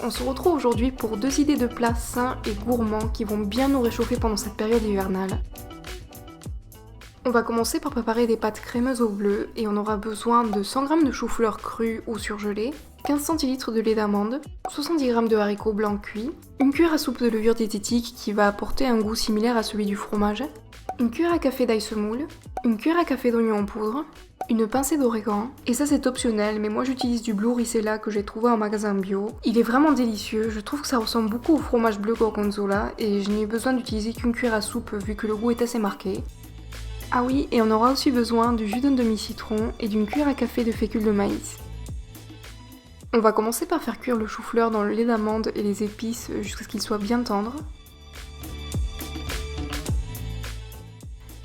on se retrouve aujourd'hui pour 2 idées de plats sains et gourmands qui vont bien nous réchauffer pendant cette période hivernale. On va commencer par préparer des pâtes crémeuses au bleu et on aura besoin de 100 g de chou-fleur cru ou surgelé, 15 centilitres de lait d'amande, 70 g de haricots blancs cuits, une cuillère à soupe de levure diététique qui va apporter un goût similaire à celui du fromage, une cuillère à café d'ail semoule, une cuillère à café d'oignon en poudre, une pincée d'origan, et ça c'est optionnel, mais moi j'utilise du Blue Ricella que j'ai trouvé en magasin bio. Il est vraiment délicieux, je trouve que ça ressemble beaucoup au fromage bleu gorgonzola et je n'ai eu besoin d'utiliser qu'une cuillère à soupe vu que le goût est assez marqué. Ah oui, et on aura aussi besoin du jus d'un demi-citron et d'une cuillère à café de fécule de maïs. On va commencer par faire cuire le chou-fleur dans le lait d'amande et les épices jusqu'à ce qu'il soit bien tendre.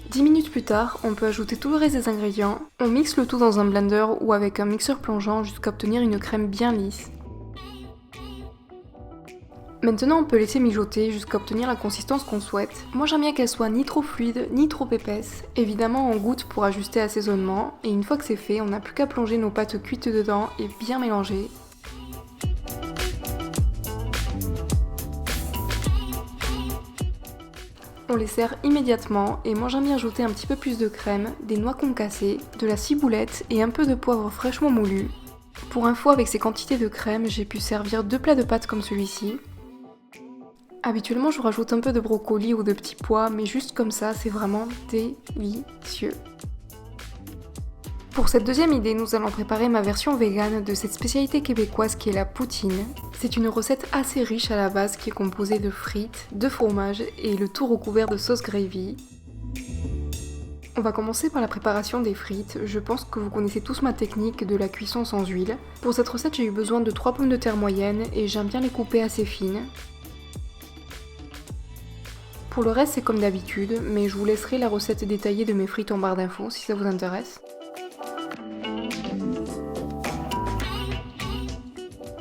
10 minutes plus tard, on peut ajouter tout le reste des ingrédients, on mixe le tout dans un blender ou avec un mixeur plongeant jusqu'à obtenir une crème bien lisse. Maintenant on peut laisser mijoter jusqu'à obtenir la consistance qu'on souhaite. Moi j'aime bien qu'elle soit ni trop fluide ni trop épaisse. Évidemment on goûte pour ajuster l'assaisonnement et une fois que c'est fait, on n'a plus qu'à plonger nos pâtes cuites dedans et bien mélanger. On les sert immédiatement et moi j'aime bien ajouter un petit peu plus de crème, des noix concassées, de la ciboulette et un peu de poivre fraîchement moulu. Pour info, avec ces quantités de crème, j'ai pu servir 2 plats de pâtes comme celui-ci. Habituellement je rajoute un peu de brocoli ou de petits pois, mais juste comme ça c'est vraiment délicieux. Pour cette deuxième idée, nous allons préparer ma version végane de cette spécialité québécoise qui est la poutine. C'est une recette assez riche à la base qui est composée de frites, de fromage et le tout recouvert de sauce gravy. On va commencer par la préparation des frites. Je pense que vous connaissez tous ma technique de la cuisson sans huile. Pour cette recette, j'ai eu besoin de 3 pommes de terre moyennes et j'aime bien les couper assez fines. Pour le reste, c'est comme d'habitude, mais je vous laisserai la recette détaillée de mes frites en barre d'infos si ça vous intéresse.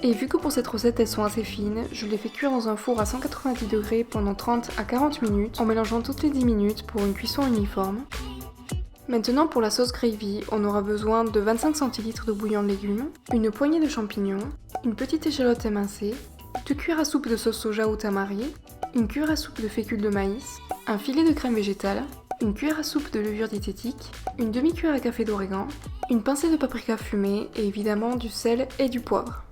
Et vu que pour cette recette elles sont assez fines, je les fais cuire dans un four à 190 degrés pendant 30 à 40 minutes en mélangeant toutes les 10 minutes pour une cuisson uniforme. Maintenant pour la sauce gravy, on aura besoin de 25 centilitres de bouillon de légumes, une poignée de champignons, une petite échalote émincée, 2 cuillères à soupe de sauce soja ou tamari, une cuillère à soupe de fécule de maïs, un filet de crème végétale, une cuillère à soupe de levure diététique, une demi-cuillère à café d'origan, une pincée de paprika fumée et évidemment du sel et du poivre.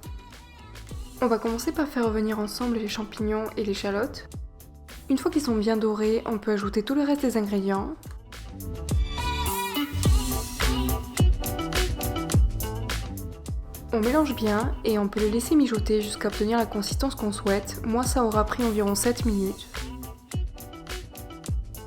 On va commencer par faire revenir ensemble les champignons et l'échalote. Une fois qu'ils sont bien dorés, on peut ajouter tout le reste des ingrédients. On mélange bien et on peut le laisser mijoter jusqu'à obtenir la consistance qu'on souhaite. Moi ça aura pris environ 7 minutes.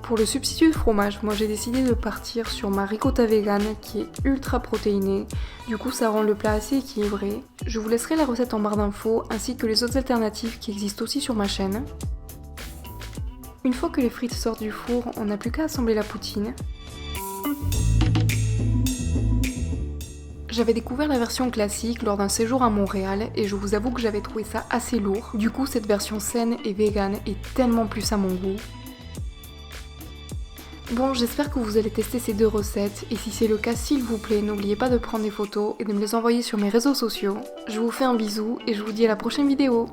Pour le substitut de fromage, moi j'ai décidé de partir sur ma ricotta vegan qui est ultra protéinée, du coup ça rend le plat assez équilibré. Je vous laisserai la recette en barre d'infos ainsi que les autres alternatives qui existent aussi sur ma chaîne. Une fois que les frites sortent du four, on n'a plus qu'à assembler la poutine. J'avais découvert la version classique lors d'un séjour à Montréal et je vous avoue que j'avais trouvé ça assez lourd. Du coup cette version saine et vegan est tellement plus à mon goût. Bon, j'espère que vous allez tester ces 2 recettes et si c'est le cas, s'il vous plaît, n'oubliez pas de prendre des photos et de me les envoyer sur mes réseaux sociaux. Je vous fais un bisou et je vous dis à la prochaine vidéo.